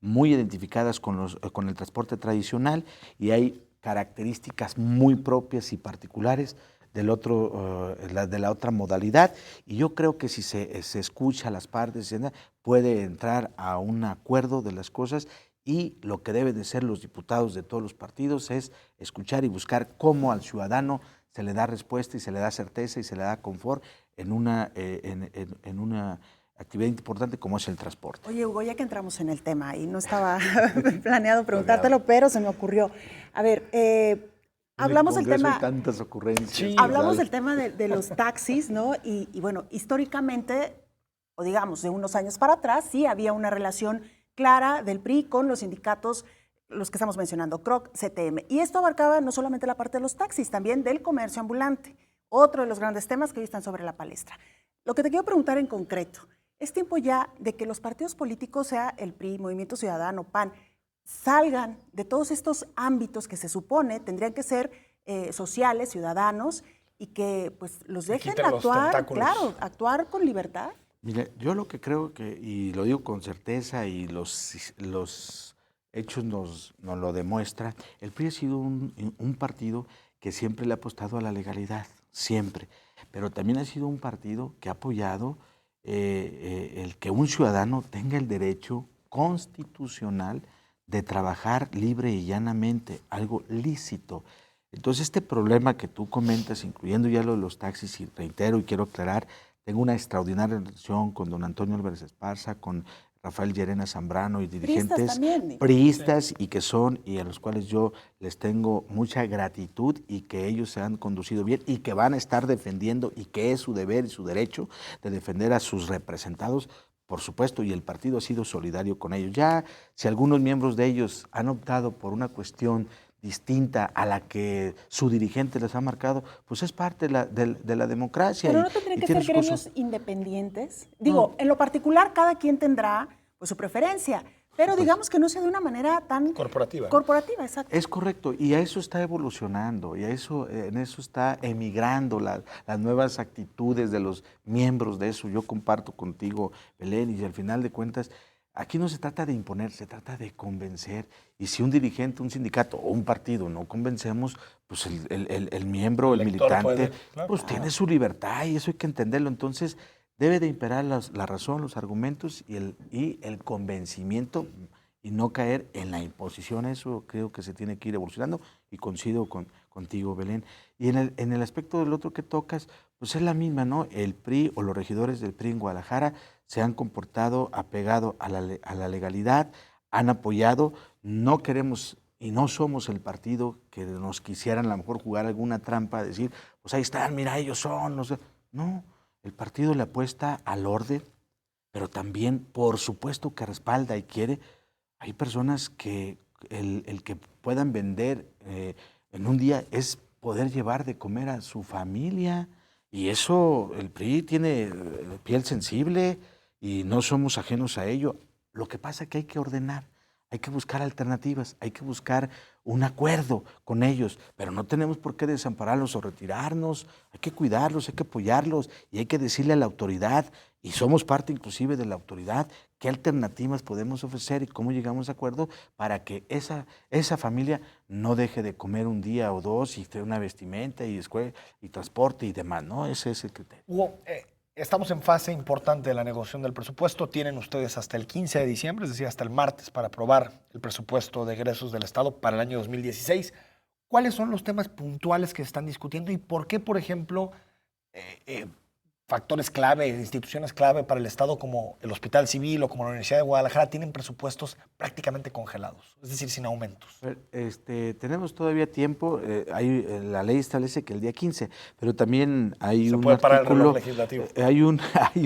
muy identificadas con el transporte tradicional y hay características muy propias y particulares de la otra modalidad, y yo creo que si se escucha a las partes, puede entrar a un acuerdo de las cosas, y lo que deben de ser los diputados de todos los partidos es escuchar y buscar cómo al ciudadano se le da respuesta y se le da certeza y se le da confort en una actividad importante como es el transporte. Oye, Hugo, ya que entramos en el tema y no estaba planeado preguntártelo, pero se me ocurrió. A ver, hablamos del tema. Hay tantas ocurrencias. Sí, hablamos del tema de los taxis, ¿no? Y bueno, históricamente, o digamos, de unos años para atrás, sí había una relación clara del PRI con los sindicatos, los que estamos mencionando, CROC, CTM. Y esto abarcaba no solamente la parte de los taxis, también del comercio ambulante. Otro de los grandes temas que hoy están sobre la palestra. Lo que te quiero preguntar en concreto, es tiempo ya de que los partidos políticos, sea el PRI, Movimiento Ciudadano, PAN, salgan de todos estos ámbitos que se supone tendrían que ser sociales, ciudadanos, y que pues los dejen actuar, claro, actuar con libertad. Mira, yo lo que creo y lo digo con certeza y los hechos nos lo demuestran, el PRI ha sido un partido que siempre le ha apostado a la legalidad, siempre, pero también ha sido un partido que ha apoyado el que un ciudadano tenga el derecho constitucional de trabajar libre y llanamente, algo lícito. Entonces, este problema que tú comentas, incluyendo ya lo de los taxis, y reitero y quiero aclarar, tengo una extraordinaria relación con don Antonio Álvarez Esparza, con Rafael Llerena Zambrano y dirigentes priistas y a los cuales yo les tengo mucha gratitud y que ellos se han conducido bien y que van a estar defendiendo y que es su deber y su derecho de defender a sus representados, por supuesto, y el partido ha sido solidario con ellos. Ya si algunos miembros de ellos han optado por una cuestión distinta a la que su dirigente les ha marcado, pues es parte de la democracia. Pero no tendrían que ser gremios independientes. Digo, en lo particular cada quien tendrá pues, su preferencia, pero digamos que no sea de una manera tan corporativa. Corporativa, exacto. Es correcto, y a eso está evolucionando, y en eso está emigrando las nuevas actitudes de los miembros de eso. Yo comparto contigo, Belén, y al final de cuentas, aquí no se trata de imponer, se trata de convencer. Y si un dirigente, un sindicato o un partido no convencemos, pues el miembro, el militante, pues tiene su libertad y eso hay que entenderlo. Entonces, debe de imperar la razón, los argumentos y el convencimiento y no caer en la imposición. Eso creo que se tiene que ir evolucionando y coincido contigo, Belén. Y en el aspecto del otro que tocas, pues es la misma, ¿no? El PRI o los regidores del PRI en Guadalajara se han comportado apegado a la legalidad, han apoyado, no queremos y no somos el partido que nos quisieran a lo mejor jugar alguna trampa, decir, pues ahí están, mira, ellos son, no sé. No, el partido le apuesta al orden, pero también, por supuesto, que respalda y quiere. Hay personas que el que puedan vender en un día es poder llevar de comer a su familia, y eso, el PRI tiene piel sensible y no somos ajenos a ello. Lo que pasa es que hay que ordenar, hay que buscar alternativas, hay que buscar un acuerdo con ellos, pero no tenemos por qué desampararlos o retirarnos. Hay que cuidarlos, hay que apoyarlos y hay que decirle a la autoridad, y somos parte inclusive de la autoridad, qué alternativas podemos ofrecer y cómo llegamos a acuerdo para que esa familia no deje de comer un día o dos y tener una vestimenta y escuela y transporte y demás, ¿no? Ese es el criterio. Hugo, estamos en fase importante de la negociación del presupuesto. Tienen ustedes hasta el 15 de diciembre, es decir, hasta el martes, para aprobar el presupuesto de egresos del Estado para el año 2016. ¿Cuáles son los temas puntuales que se están discutiendo y por qué, por ejemplo, factores clave, instituciones clave para el Estado como el Hospital Civil o como la Universidad de Guadalajara tienen presupuestos prácticamente congelados, es decir, sin aumentos? Tenemos todavía tiempo. La ley establece que el día 15, pero también hay Se un puede parar el artículo, reloj legislativo. hay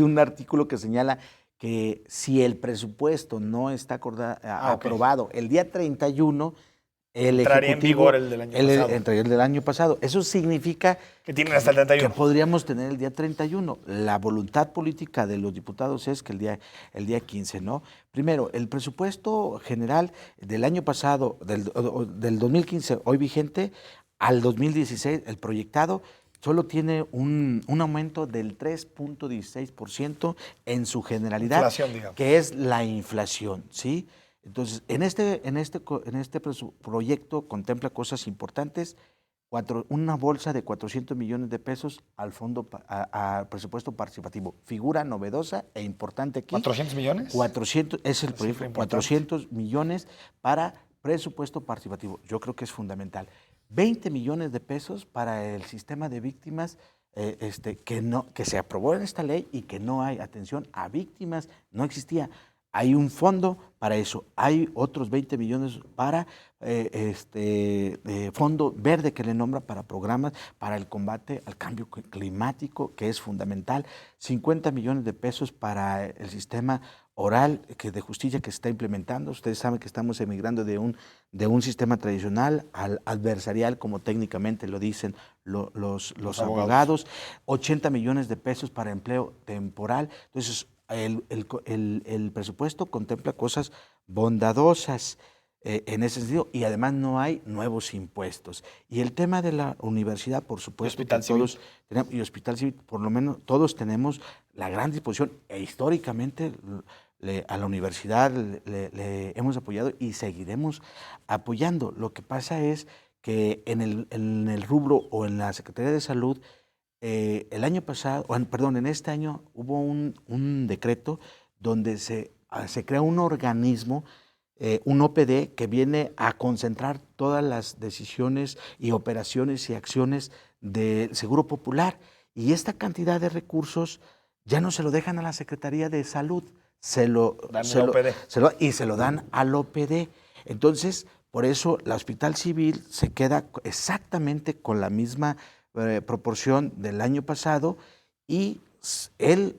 un artículo que señala que si el presupuesto no está aprobado el día 31, el entraría en Ejecutivo, vigor el del año pasado. entraría el del año pasado. Eso significa Que tienen hasta el 31. que podríamos tener el día 31. La voluntad política de los diputados es que el día 15, ¿no? Primero, el presupuesto general del año pasado, del 2015, hoy vigente, al 2016, el proyectado, solo tiene un aumento del 3.16% en su generalidad, Inflación, digamos. que es la inflación, ¿sí? Entonces, en este proyecto contempla cosas importantes. Una bolsa de 400 millones de pesos al presupuesto participativo. Figura novedosa e importante aquí. ¿400 millones? 400, es el Una proyecto, cifra 400 millones para presupuesto participativo. Yo creo que es fundamental. 20 millones de pesos para el sistema de víctimas que se aprobó en esta ley y que no hay atención a víctimas, no existía. Hay un fondo para eso. Hay otros 20 millones para fondo verde que le nombra para programas para el combate al cambio climático, que es fundamental. 50 millones de pesos para el sistema oral de justicia que se está implementando. Ustedes saben que estamos emigrando de un sistema tradicional al adversarial, como técnicamente lo dicen los abogados. 80 millones de pesos para empleo temporal. Entonces, el presupuesto contempla cosas bondadosas en ese sentido, y además no hay nuevos impuestos. Y el tema de la universidad, por supuesto, y Hospital Civil, por lo menos todos tenemos la gran disposición, e históricamente a la universidad le hemos apoyado y seguiremos apoyando. Lo que pasa es que en el rubro o en la Secretaría de Salud, el año pasado, en este año hubo un decreto donde se crea un organismo, un OPD, que viene a concentrar todas las decisiones y operaciones y acciones del Seguro Popular. Y esta cantidad de recursos ya no se lo dejan a la Secretaría de Salud, se lo dan al OPD. Entonces, por eso la Hospital Civil se queda exactamente con la misma proporción del año pasado, y este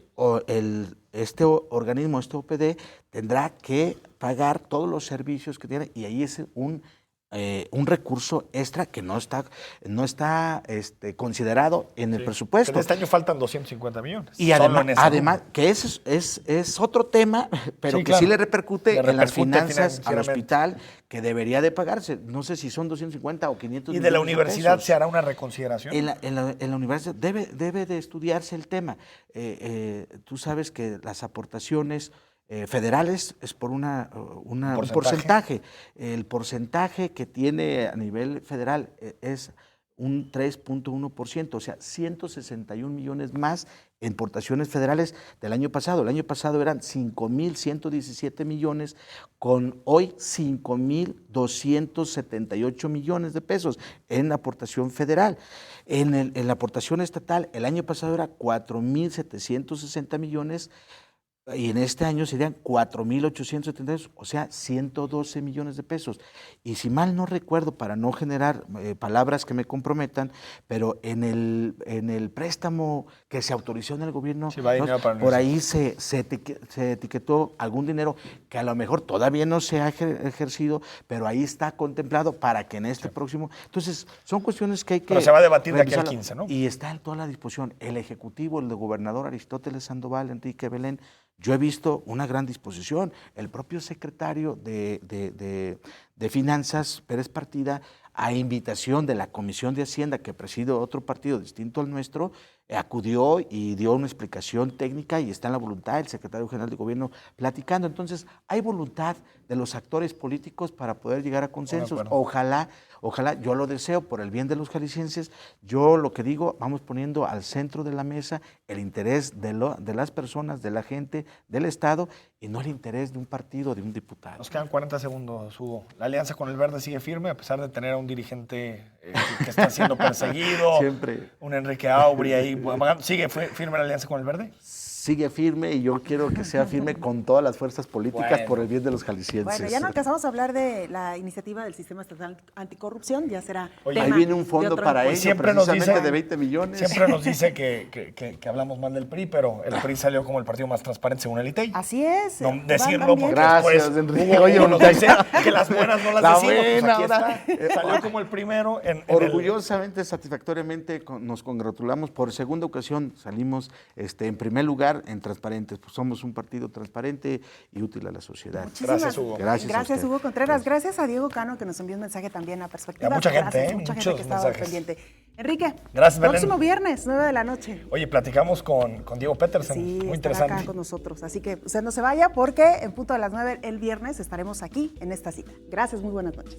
organismo, este OPD, tendrá que pagar todos los servicios que tiene, y ahí es un recurso extra que no está considerado en el presupuesto. Pero este año faltan 250 millones. Y además que ese es otro tema, pero sí le repercute en las finanzas al hospital, que debería de pagarse. No sé si son 250 o 500 millones. ¿Y de la universidad se hará una reconsideración? En la universidad debe de estudiarse el tema. Tú sabes que las aportaciones federales es por un porcentaje. El porcentaje que tiene a nivel federal es un 3.1%, o sea, 161 millones más en aportaciones federales del año pasado. El año pasado eran 5.117 millones, con hoy 5.278 millones de pesos en aportación federal. En la aportación estatal, el año pasado era 4.760 millones, Y en este año serían 4,872, o sea, 112 millones de pesos. Y si mal no recuerdo, para no generar palabras que me comprometan, pero en el préstamo que se autorizó en el gobierno, Sí, va dinero para por ahí se etiquetó algún dinero que a lo mejor todavía no se ha ejercido, pero ahí está contemplado para que en este próximo... Entonces, son cuestiones que hay que... Pero se va a debatir de aquí al revisarla. 15, ¿no? Y está en toda la disposición. El Ejecutivo, el de gobernador Aristóteles Sandoval, Enrique Belén, yo he visto una gran disposición. El propio secretario de Finanzas, Pérez Partida, a invitación de la Comisión de Hacienda, que preside otro partido distinto al nuestro, acudió y dio una explicación técnica y está en la voluntad el secretario general de gobierno platicando. Entonces, hay voluntad de los actores políticos para poder llegar a consensos. Ojalá, yo lo deseo por el bien de los jaliscienses. Yo lo que digo, vamos poniendo al centro de la mesa el interés de las personas, de la gente, del Estado, y no el interés de un partido, de un diputado. Nos quedan 40 segundos, Hugo. La alianza con el Verde sigue firme, a pesar de tener a un dirigente que está siendo perseguido. Siempre. Un Enrique Aubry ahí. ¿Sigue firme la alianza con el Verde? Sigue firme y yo quiero que sea firme con todas las fuerzas políticas Bueno. por el bien de los jaliscienses. Bueno, ya no alcanzamos a hablar de la iniciativa del Sistema Estatal Anticorrupción, ya será Oye, tema ahí viene un de fondo otro para encuentro. ello, siempre nos precisamente dice- de 20 millones. Siempre nos dice que hablamos mal del PRI, pero el PRI salió como el partido más transparente según el ITEI. Así es. No van decirlo también. porque Gracias, después Enrique. Hugo Oye, nos dice que las buenas no las la decimos. Pues buena, aquí ahora- está. Salió como el primero en Orgullosamente, satisfactoriamente nos congratulamos. Por segunda ocasión salimos en primer lugar en transparentes. Pues somos un partido transparente y útil a la sociedad. Muchísimas Gracias, Hugo. Gracias a usted. Hugo Contreras. Gracias a Diego Cano, que nos envió un mensaje también a Perspectiva. Y a mucha gente, Gracias, ¿eh? mucha gente Muchos que estaba mensajes. pendiente. Enrique, Gracias, Belén. próximo viernes, 9 de la noche. Oye, platicamos con Diego Petersen. Sí, Muy estará interesante. acá con nosotros. Así que usted no se vaya porque en punto de las 9 el viernes estaremos aquí en esta cita. Gracias, muy buenas noches.